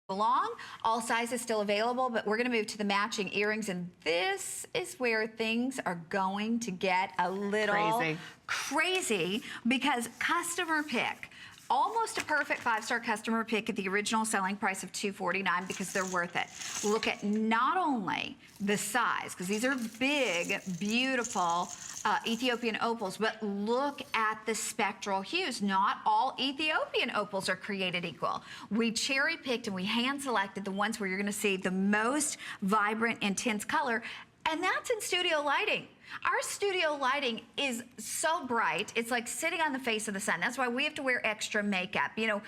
along. All sizes still available, but we're going to move to the matching earrings, and this is where things are going to get a little crazy because customer pick. Almost a perfect 5-star customer pick at the original selling price of $249 because they're worth it. Look at not only the size, because these are big, beautiful Ethiopian opals, but look at the spectral hues. Not all Ethiopian opals are created equal. We cherry picked and we hand selected the ones where you're going to see the most vibrant, intense color, and that's in studio lighting. Our studio lighting is so bright, it's like sitting on the face of the sun. That's why we have to wear extra makeup. You know,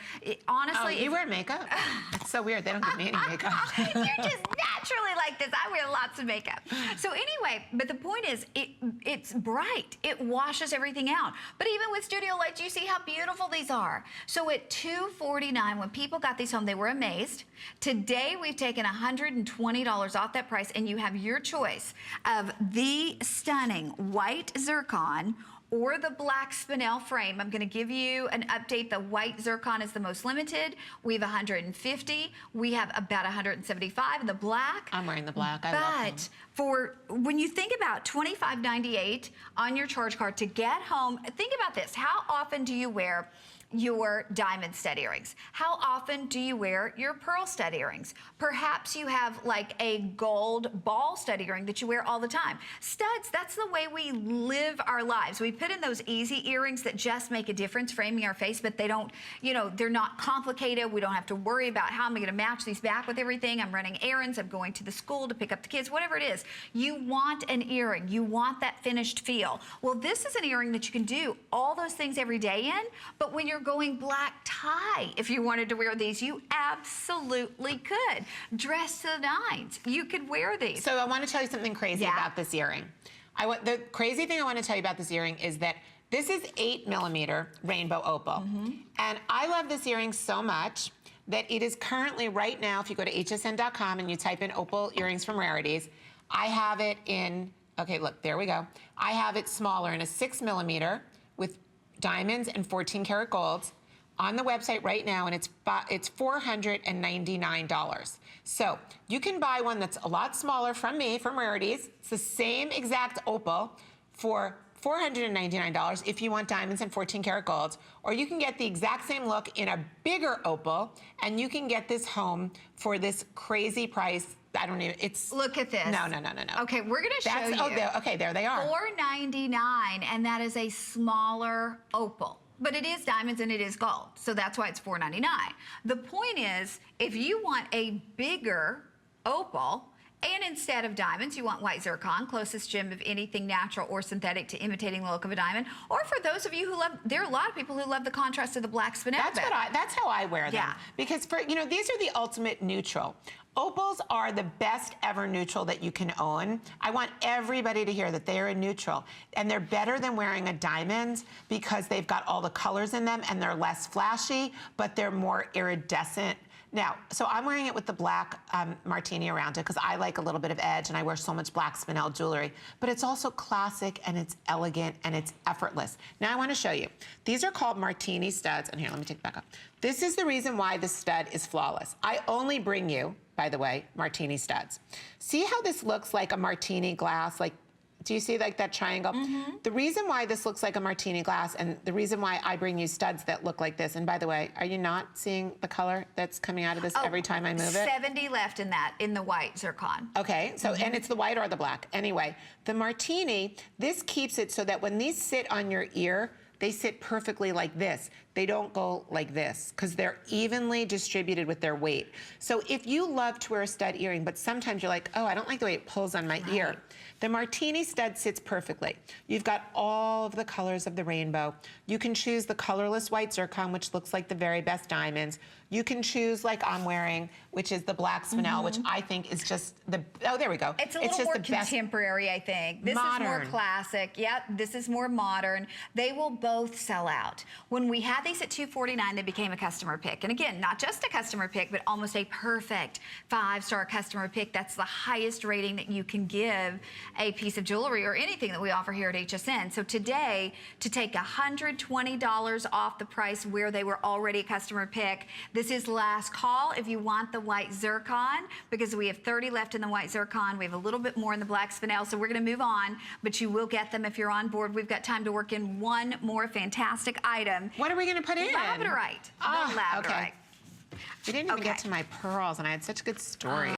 honestly... Oh, you wear makeup? It's so weird. They don't give me any makeup. You're just naturally like this. I wear lots of makeup. So anyway, but the point is, it's bright. It washes everything out. But even with studio lights, you see how beautiful these are. So at $249, when people got these home, they were amazed. Today, we've taken $120 off that price, and you have your choice of the stunning white zircon or the black spinel frame. I'm going to give you an update. The white zircon is the most limited. We have 150. We have about 175 in the black. I'm wearing the black. I love them. But for when you think about $25.98 on your charge card to get home, think about this. How often do you wear your diamond stud earrings? How often do you wear your pearl stud earrings? Perhaps you have like a gold ball stud earring that you wear all the time. Studs, that's the way we live our lives. We put in those easy earrings that just make a difference framing our face, but they don't, you know, they're not complicated. We don't have to worry about how am I going to match these back with everything. I'm running errands. I'm going to the school to pick up the kids, whatever it is. You want an earring. You want that finished feel. Well, this is an earring that you can do all those things every day in, but when you're going black tie, if you wanted to wear these, you absolutely could. Dress to the nines. You could wear these. So I want to tell you something crazy about this earring. The crazy thing I want to tell you about this earring is that this is 8mm rainbow opal. And I love this earring so much that it is currently right now, if you go to hsn.com and you type in opal earrings from Rarities, I have it in, okay, look, there we go. I have it smaller in a 6mm with diamonds and 14 karat golds on the website right now, and it's $499. So you can buy one that's a lot smaller from me, from Rarities. It's the same exact opal for $499 if you want diamonds and 14 karat golds, or you can get the exact same look in a bigger opal, and you can get this home for this crazy price. I don't even, it's... Look at this. No. Okay, we're going to show you. Oh, okay, there they are. $499, and that is a smaller opal. But it is diamonds and it is gold, so that's why it's $499. The point is, if you want a bigger opal, and instead of diamonds, you want white zircon, closest gem of anything natural or synthetic to imitating the look of a diamond. Or for those of you who love, there are a lot of people who love the contrast of the black spinel. That's how I wear them. Yeah. Because for, you know, these are the ultimate neutral. Opals are the best ever neutral that you can own. I want everybody to hear that they're a neutral. And they're better than wearing a diamond because they've got all the colors in them and they're less flashy, but they're more iridescent. Now, so I'm wearing it with the black martini around it because I like a little bit of edge and I wear so much black spinel jewelry. But it's also classic and it's elegant and it's effortless. Now I want to show you. These are called martini studs. And here, let me take it back up. This is the reason why the stud is flawless. I only bring you, by the way, martini studs. See how this looks like a martini glass, like, do you see like that triangle? The reason why this looks like a martini glass and the reason why I bring you studs that look like this, and by the way, are you not seeing the color that's coming out of this every time I move it? 70 left in that, in the white zircon. Okay, so, and it's the white or the black. Anyway, the martini, this keeps it so that when these sit on your ear, they sit perfectly like this. They don't go like this because they're evenly distributed with their weight. So if you love to wear a stud earring, but sometimes you're like, oh, I don't like the way it pulls on my ear, the martini stud sits perfectly. You've got all of the colors of the rainbow. You can choose the colorless white zircon, which looks like the very best diamonds. You can choose like I'm wearing, which is the black spinel, which I think is just the, oh, there we go. It's a little more contemporary, I think. This is more classic. Yep, this is more modern. They will both sell out. When we had these at $249, they became a customer pick. And again, not just a customer pick, but almost a perfect 5-star customer pick. That's the highest rating that you can give a piece of jewelry or anything that we offer here at HSN. So today, to take $120 off the price where they were already a customer pick, this is last call if you want the white zircon, because we have 30 left in the white zircon. We have a little bit more in the black spinel, so we're going to move on, but you will get them if you're on board. We've got time to work in one more fantastic item. What are we going to put in? Labradorite. Oh, the labradorite. okay. We didn't even get to my pearls, and I had such good stories.